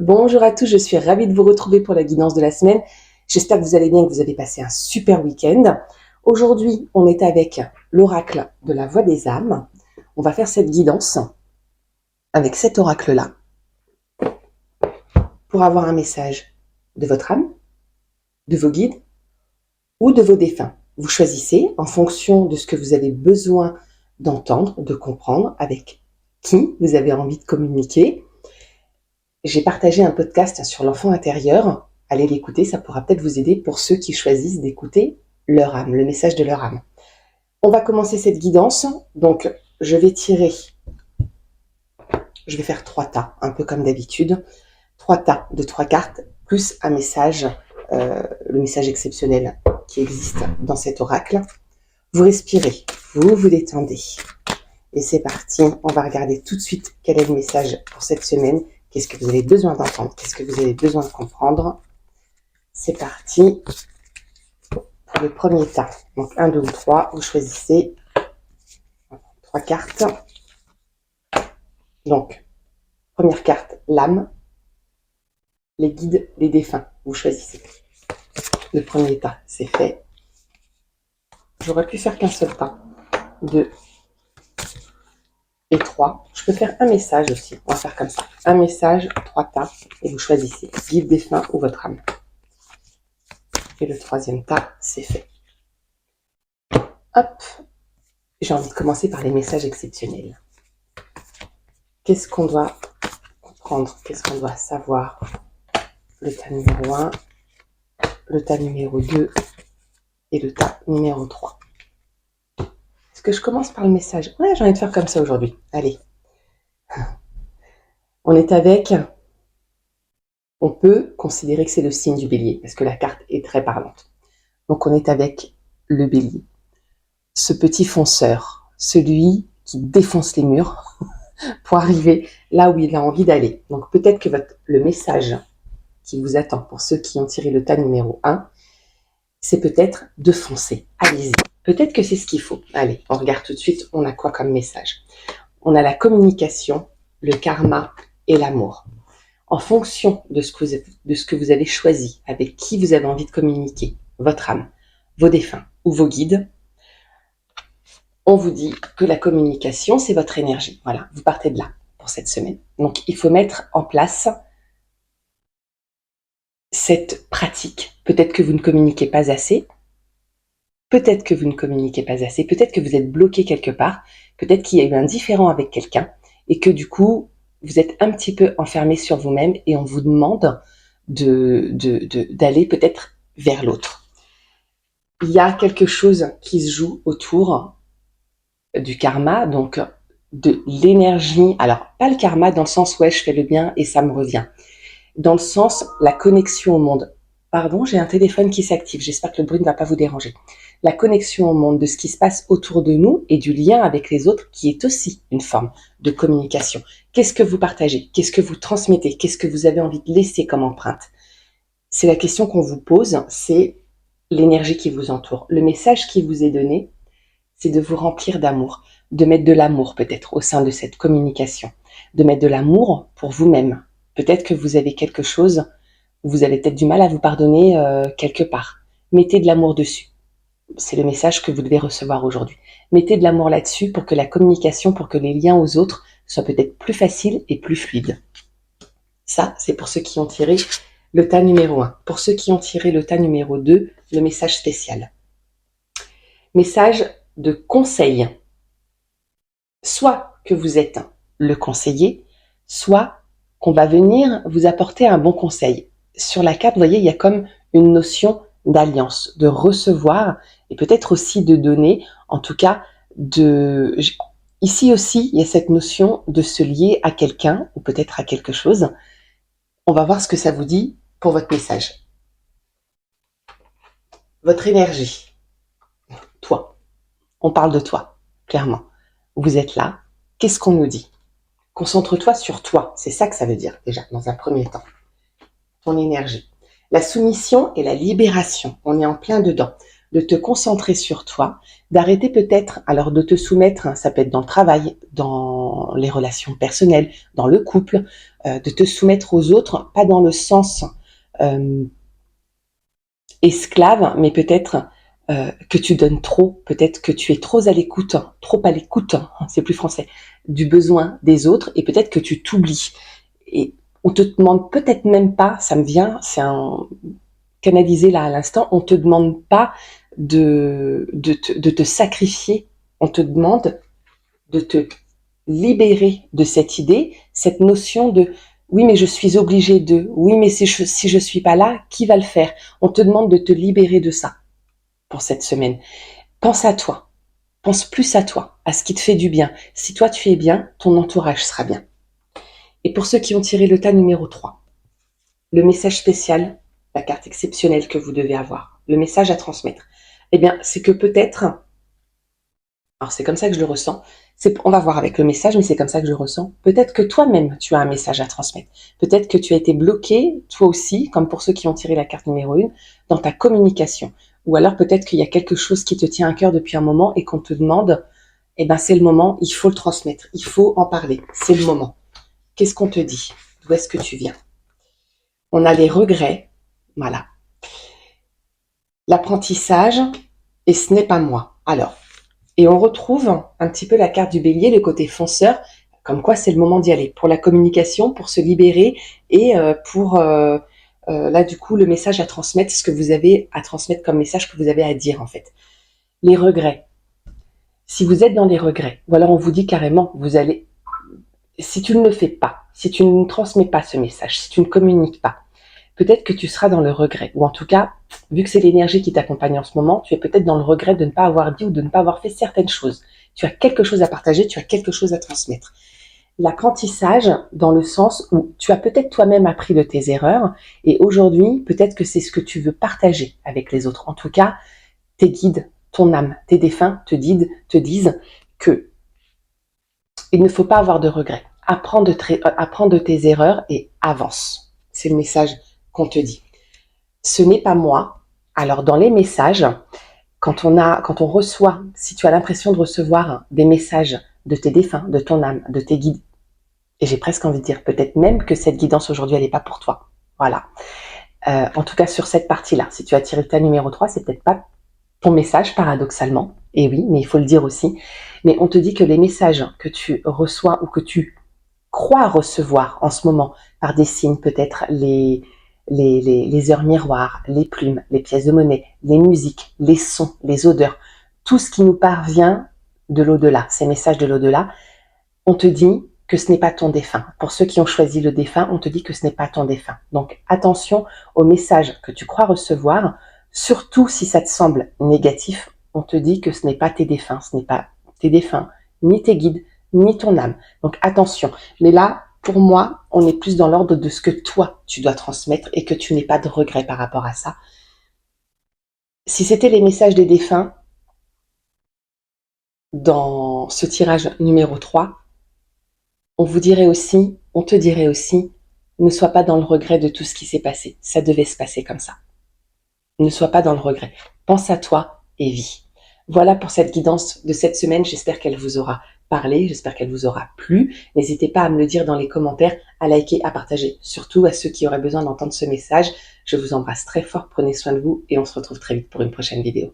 Bonjour à tous, je suis ravie de vous retrouver pour la guidance de la semaine. J'espère que vous allez bien, que vous avez passé un super week-end. Aujourd'hui, on est avec l'oracle de la voix des âmes. On va faire cette guidance avec cet oracle-là pour avoir un message de votre âme, de vos guides ou de vos défunts. Vous choisissez en fonction de ce que vous avez besoin d'entendre, de comprendre, avec qui vous avez envie de communiquer. J'ai partagé un podcast sur l'enfant intérieur. Allez l'écouter, ça pourra peut-être vous aider pour ceux qui choisissent d'écouter leur âme, le message de leur âme. On va commencer cette guidance. Donc, je vais faire 3 tas, un peu comme d'habitude. 3 tas de 3 cartes, plus un message, le message exceptionnel qui existe dans cet oracle. Vous respirez, vous vous détendez. Et c'est parti, on va regarder tout de suite quel est le message pour cette semaine. Qu'est-ce que vous avez besoin d'entendre? Qu'est-ce que vous avez besoin de comprendre? C'est parti pour le premier tas. Donc 1, 2 ou 3, vous choisissez 3 cartes. Donc, première carte, l'âme, les guides, les défunts. Vous choisissez. Le premier tas, c'est fait. J'aurais pu faire qu'un seul tas. 2 et 3. Je peux faire un message aussi. On va faire comme ça. Un message, 3 tas, et vous choisissez guide, défunt ou votre âme. Et le troisième tas, c'est fait. Hop, j'ai envie de commencer par les messages exceptionnels. Qu'est-ce qu'on doit comprendre? Qu'est-ce qu'on doit savoir? Le tas numéro 1, le tas numéro 2 et le tas numéro 3. Est-ce que je commence par le message? Ouais, j'ai envie de faire comme ça aujourd'hui. Allez. On peut considérer que c'est le signe du bélier, parce que la carte est très parlante. Donc on est avec le bélier. Ce petit fonceur, celui qui défonce les murs pour arriver là où il a envie d'aller. Donc peut-être que le message qui vous attend pour ceux qui ont tiré le tas numéro 1, c'est peut-être de foncer. Allez-y. Peut-être que c'est ce qu'il faut. Allez, on regarde tout de suite, on a quoi comme message? On a la communication, le karma et l'amour. En fonction de ce que vous avez choisi, avec qui vous avez envie de communiquer, votre âme, vos défunts ou vos guides, on vous dit que la communication, c'est votre énergie. Voilà, vous partez de là pour cette semaine. Donc, il faut mettre en place cette pratique. Peut-être que vous ne communiquez pas assez. Peut-être que vous ne communiquez pas assez. Peut-être que vous êtes bloqué quelque part. Peut-être qu'il y a eu un différend avec quelqu'un et que du coup, vous êtes un petit peu enfermé sur vous-même et on vous demande d'aller peut-être vers l'autre. Il y a quelque chose qui se joue autour du karma, donc de l'énergie. Alors, pas le karma dans le sens ouais, je fais le bien et ça me revient. Dans le sens, la connexion au monde. Pardon, j'ai un téléphone qui s'active. J'espère que le bruit ne va pas vous déranger. La connexion au monde, de ce qui se passe autour de nous et du lien avec les autres, qui est aussi une forme de communication. Qu'est-ce que vous partagez? Qu'est-ce que vous transmettez? Qu'est-ce que vous avez envie de laisser comme empreinte? C'est la question qu'on vous pose, c'est l'énergie qui vous entoure. Le message qui vous est donné, c'est de vous remplir d'amour, de mettre de l'amour peut-être au sein de cette communication, de mettre de l'amour pour vous-même. Peut-être que vous avez quelque chose, vous avez peut-être du mal à vous pardonner quelque part. Mettez de l'amour dessus. C'est le message que vous devez recevoir aujourd'hui. Mettez de l'amour là-dessus pour que la communication, pour que les liens aux autres soient peut-être plus faciles et plus fluides. Ça, c'est pour ceux qui ont tiré le tas numéro 1. Pour ceux qui ont tiré le tas numéro 2, le message spécial. Message de conseil. Soit que vous êtes le conseiller, soit qu'on va venir vous apporter un bon conseil. Sur la carte, vous voyez, il y a comme une notion d'alliance, de recevoir et peut-être aussi de donner, en tout cas, ici aussi, il y a cette notion de se lier à quelqu'un ou peut-être à quelque chose. On va voir ce que ça vous dit pour votre message. Votre énergie. Toi. On parle de toi, clairement. Vous êtes là. Qu'est-ce qu'on nous dit? Concentre-toi sur toi. C'est ça que ça veut dire, déjà, dans un premier temps. Ton énergie. La soumission et la libération. On est en plein dedans. de te concentrer sur toi, d'arrêter peut-être, alors de te soumettre, ça peut être dans le travail, dans les relations personnelles, dans le couple, de te soumettre aux autres, pas dans le sens esclave, mais peut-être que tu donnes trop, peut-être que tu es trop à l'écoute, c'est plus français, du besoin des autres, et peut-être que tu t'oublies. Et on te demande peut-être même pas, ça me vient, c'est un canalisé là à l'instant, on te demande pas de te sacrifier, on te demande de te libérer de cette idée, cette notion de oui mais je suis obligé de, oui mais si je suis pas là, qui va le faire? On te demande de te libérer de ça pour cette semaine. Pense à toi, pense plus à toi, à ce qui te fait du bien. Si toi tu es bien, ton entourage sera bien. Et pour ceux qui ont tiré le tas numéro 3, le message spécial, la carte exceptionnelle que vous devez avoir, le message à transmettre, eh bien c'est que peut-être, alors c'est comme ça que je le ressens, on va voir avec le message, mais c'est comme ça que je le ressens, peut-être que toi-même tu as un message à transmettre, peut-être que tu as été bloqué, toi aussi, comme pour ceux qui ont tiré la carte numéro 1, dans ta communication, ou alors peut-être qu'il y a quelque chose qui te tient à cœur depuis un moment et qu'on te demande, eh ben c'est le moment, il faut le transmettre, il faut en parler, c'est le moment. Qu'est-ce qu'on te dit? D'où est-ce que tu viens? On a les regrets, voilà. L'apprentissage, et ce n'est pas moi. Alors, et on retrouve un petit peu la carte du bélier, le côté fonceur, comme quoi c'est le moment d'y aller. Pour la communication, pour se libérer et pour, là du coup, le message à transmettre, ce que vous avez à transmettre comme message que vous avez à dire en fait. Les regrets. Si vous êtes dans les regrets, ou alors on vous dit carrément, vous allez, si tu ne le fais pas, si tu ne transmets pas ce message, si tu ne communiques pas, peut-être que tu seras dans le regret. Ou en tout cas, vu que c'est l'énergie qui t'accompagne en ce moment, tu es peut-être dans le regret de ne pas avoir dit ou de ne pas avoir fait certaines choses. Tu as quelque chose à partager, tu as quelque chose à transmettre. L'apprentissage, dans le sens où tu as peut-être toi-même appris de tes erreurs, et aujourd'hui, peut-être que c'est ce que tu veux partager avec les autres. En tout cas, tes guides, ton âme, tes défunts te disent que il ne faut pas avoir de regrets. Apprends de tes erreurs et avance. C'est le message qu'on te dit. Ce n'est pas moi. Alors dans les messages, quand on reçoit, si tu as l'impression de recevoir des messages de tes défunts, de ton âme, de tes guides, et j'ai presque envie de dire peut-être même que cette guidance aujourd'hui elle n'est pas pour toi. Voilà. En tout cas sur cette partie-là, si tu as tiré le tas numéro 3, c'est peut-être pas ton message paradoxalement. Et oui, mais il faut le dire aussi. Mais on te dit que les messages que tu reçois ou que tu crois recevoir en ce moment par des signes, peut-être les heures miroirs, les plumes, les pièces de monnaie, les musiques, les sons, les odeurs, tout ce qui nous parvient de l'au-delà, ces messages de l'au-delà, on te dit que ce n'est pas ton défunt. Pour ceux qui ont choisi le défunt, on te dit que ce n'est pas ton défunt. Donc attention aux messages que tu crois recevoir, surtout si ça te semble négatif, on te dit que ce n'est pas tes défunts, ce n'est pas tes défunts, ni tes guides, ni ton âme. Donc attention. Mais là, pour moi, on est plus dans l'ordre de ce que toi, tu dois transmettre et que tu n'aies pas de regret par rapport à ça. Si c'était les messages des défunts, dans ce tirage numéro 3, on te dirait aussi, ne sois pas dans le regret de tout ce qui s'est passé. Ça devait se passer comme ça. Ne sois pas dans le regret. Pense à toi et vis. Voilà pour cette guidance de cette semaine. J'espère qu'elle vous aura parlé, j'espère qu'elle vous aura plu. N'hésitez pas à me le dire dans les commentaires, à liker, à partager. Surtout à ceux qui auraient besoin d'entendre ce message. Je vous embrasse très fort, prenez soin de vous et on se retrouve très vite pour une prochaine vidéo.